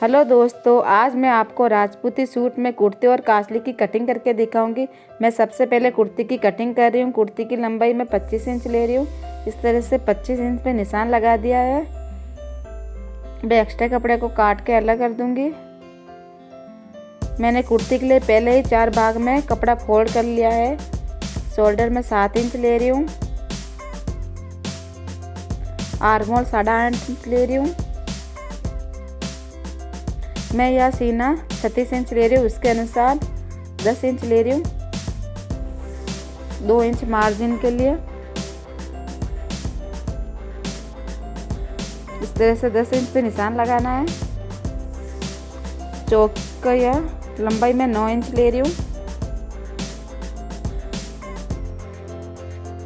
Hello दोस्तों, आज मैं आपको राजपूती सूट में कुर्ते और कासली की कटिंग करके दिखाऊंगी। मैं सबसे पहले कुर्ती की कटिंग कर रही हूँ। कुर्ती की लंबाई मैं 25 इंच ले रही हूँ। इस तरह से 25 इंच पे निशान लगा दिया है। मैं एक्स्ट्रा कपड़े को काट के अलग कर दूंगी। मैंने कुर्ती के लिए पहले ही 4 भाग में कपड़ा फोल्ड कर लिया है। शोल्डर में 7 इंच ले रही हूँ। आर्म होल 8.5 इंच ले रही हूँ। मैं यह सीना 36 इंच ले रही हूँ। उसके अनुसार 10 इंच ले रही हूँ। 2 इंच मार्जिन के लिए इस तरह से 10 इंच पे निशान लगाना है। चौक का यह लंबाई में 9 इंच ले रही हूँ।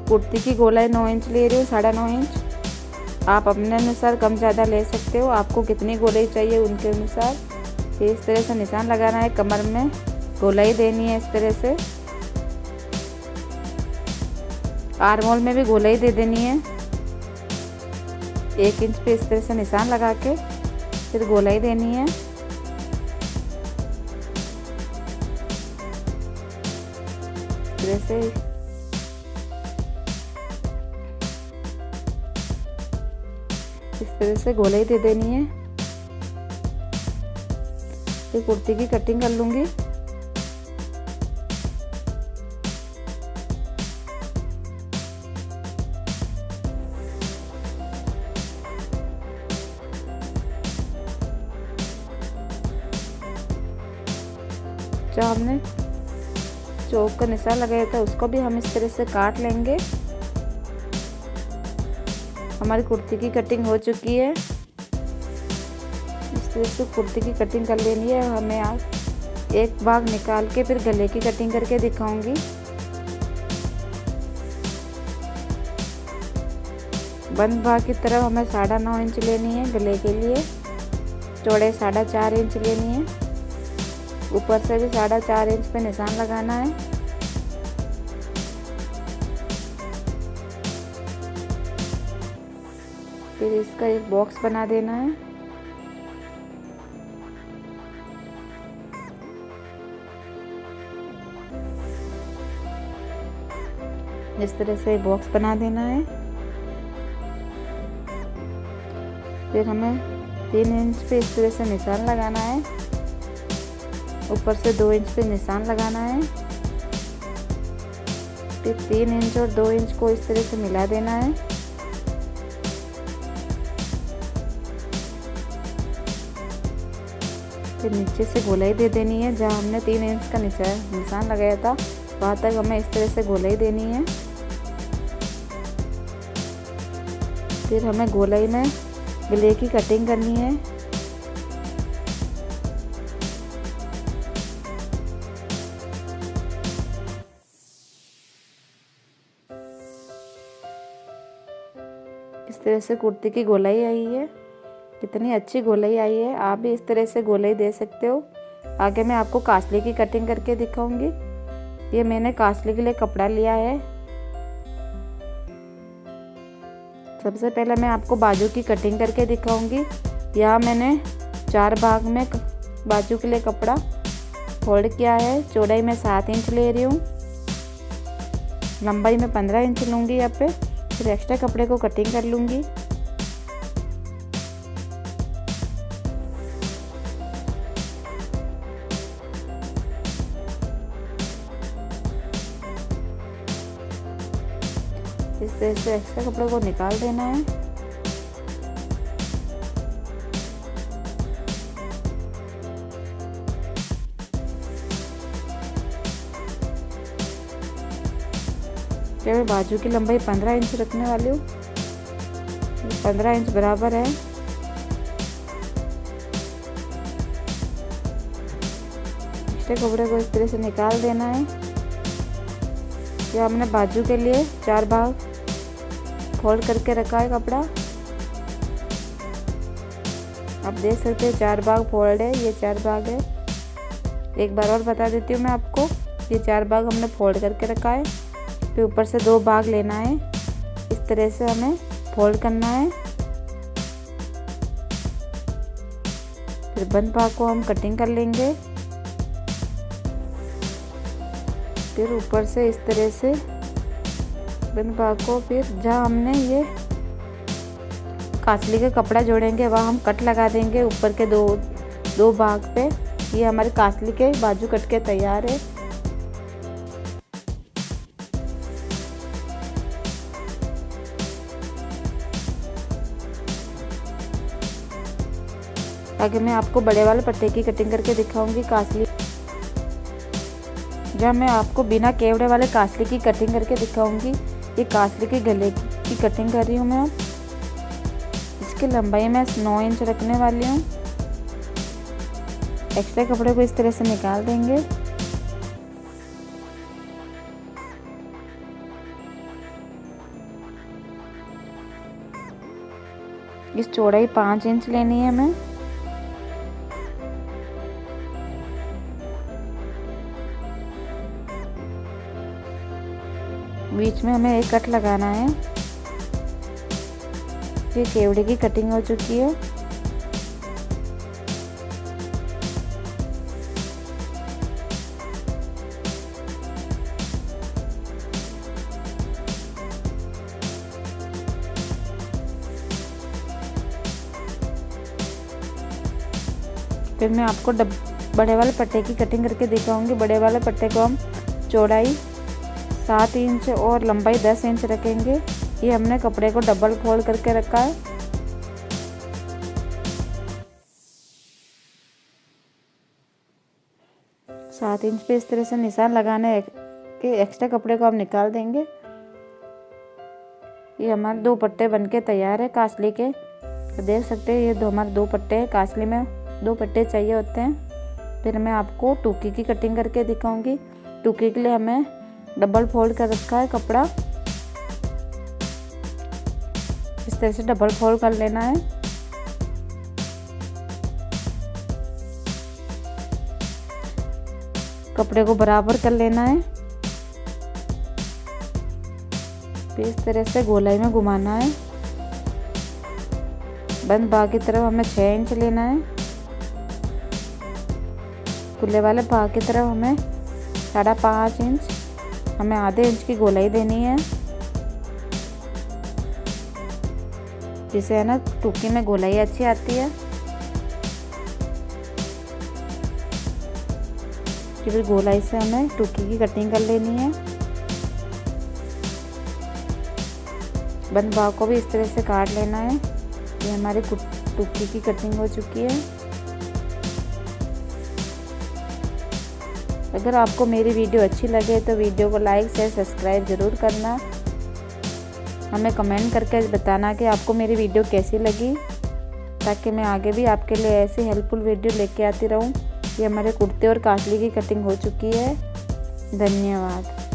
कुर्ती की गोलाई 9 इंच ले रही हूँ, 9.5 इंच। आप अपने अनुसार कम ज़्यादा ले सकते हो। आपको कितनी गोलाई चाहिए उनके अनुसार इस तरह से निशान लगाना है। कमर में गोलाई देनी है इस तरह से। आर्म होल में भी गोलाई दे देनी है। 1 इंच पे इस तरह से निशान लगा के फिर गोलाई देनी है। इस तरह से गोलाई दे देनी है। फिर कुर्ती की कटिंग कर लूंगी। जो हमने चौक का निशान लगाया था उसको भी हम इस तरह से काट लेंगे। हमारी कुर्ती की कटिंग हो चुकी है। इस तरह से कुर्ती की कटिंग कर लेनी है। हमें आज एक भाग निकाल के फिर गले की कटिंग करके दिखाऊंगी। बंद भाग की तरफ हमें 9.5 इंच लेनी है। गले के लिए चौड़ाई 4.5 इंच लेनी है। ऊपर से भी 4.5 इंच पे निशान लगाना है। फिर इसका एक बॉक्स बना देना है। इस तरह से बॉक्स बना देना है। फिर हमें 3 इंच पे इस तरह से निशान लगाना है। ऊपर से 2 इंच पे निशान लगाना है। फिर 3 इंच और 2 इंच को इस तरह से मिला देना है। फिर नीचे से गोलाई दे देनी है। जहाँ हमने 3 इंच का निशान लगाया था वहाँ तक हमें इस तरह से गोलाई देनी है। फिर हमें गोलाई में गले की कटिंग करनी है। इस तरह से कुर्ती की गोलाई आई है। कितनी अच्छी गोलाई आई है। आप भी इस तरह से गोलाई दे सकते हो। आगे मैं आपको कासली की कटिंग करके दिखाऊंगी। ये मैंने कासली के लिए कपड़ा लिया है। सबसे पहले मैं आपको बाजू की कटिंग करके दिखाऊंगी। यहाँ मैंने 4 भाग में बाजू के लिए कपड़ा फोल्ड किया है। चौड़ाई में 7 इंच ले रही हूँ। लंबाई में 15 इंच लूँगी यहाँ पे। फिर एक्स्ट्रा कपड़े को कटिंग कर लूँगी। इस तरह से एक्स्ट्रा कपड़े को निकाल देना है। मैं बाजू की लंबाई 15 इंच रखने वाली हूँ। 15 इंच बराबर है। एक्स्ट्रा कपड़े को इस तरह से निकाल देना है। ये हमने बाजू के लिए 4 भाग फोल्ड करके रखा है कपड़ा। आप देख सकते हैं 4 भाग फोल्ड है। ये 4 भाग है। एक बार और बता देती हूँ मैं आपको। ये 4 भाग हमने फोल्ड करके रखा है। फिर ऊपर से 2 भाग लेना है। इस तरह से हमें फोल्ड करना है। फिर बंद भाग को हम कटिंग कर लेंगे। फिर ऊपर से इस तरह से बंद भाग को, फिर जहाँ हमने ये कासली का कपड़ा जोड़ेंगे वहाँ हम कट लगा देंगे ऊपर के दो भाग पे। ये हमारे कासली के बाजू कट के तैयार है। आगे मैं आपको बड़े वाले पट्टे की कटिंग करके दिखाऊंगी कासली। जब मैं आपको बिना केवड़े वाले कासली की कटिंग करके दिखाऊंगी। ये कासली के गले की कटिंग कर रही हूँ मैं। इसकी लंबाई मैं 9 इंच रखने वाली हूँ। एक्स्ट्रा कपड़े को इस तरह से निकाल देंगे। इस चौड़ाई 5 इंच लेनी है हमें। बीच में हमें एक कट लगाना है। ये केवड़े की कटिंग हो चुकी है। फिर मैं आपको बड़े वाले पट्टे की कटिंग करके दिखाऊंगी। बड़े वाले पट्टे को हम चौड़ाई 7 इंच और लंबाई 10 इंच रखेंगे। ये हमने कपड़े को डबल फोल्ड करके रखा है। सात इंच पे इस तरह से निशान लगाने के एक्स्ट्रा कपड़े को हम निकाल देंगे। ये हमारे 2 पट्टे बनके तैयार है कासली के। तो देख सकते हैं ये हमारे 2 पट्टे हैं। कासली में 2 पट्टे चाहिए होते हैं। फिर मैं आपको टूकी की कटिंग करके दिखाऊंगी। टूकी के लिए हमें डबल फोल्ड कर रखा है कपड़ा। इस तरह से डबल फोल्ड कर लेना है। कपड़े को बराबर कर लेना है। फिर इस तरह से गोलाई में घुमाना है। बंद भाग की तरफ हमें 6 इंच लेना है। खुले वाले भाग की तरफ हमें 5.5 इंच, हमें आधे इंच की गोलाई देनी है। जिससे है ना टूकी में गोलाई अच्छी आती है। फिर गोलाई से हमें टूकी की कटिंग कर लेनी है। बंद भाग को भी इस तरह से काट लेना है। ये हमारी टूकी की कटिंग हो चुकी है। अगर आपको मेरी वीडियो अच्छी लगे तो वीडियो को लाइक शेयर सब्सक्राइब ज़रूर करना। हमें कमेंट करके बताना कि आपको मेरी वीडियो कैसी लगी, ताकि मैं आगे भी आपके लिए ऐसी हेल्पफुल वीडियो लेके आती रहूं। ये हमारे कुर्ते और कासली की कटिंग हो चुकी है। धन्यवाद।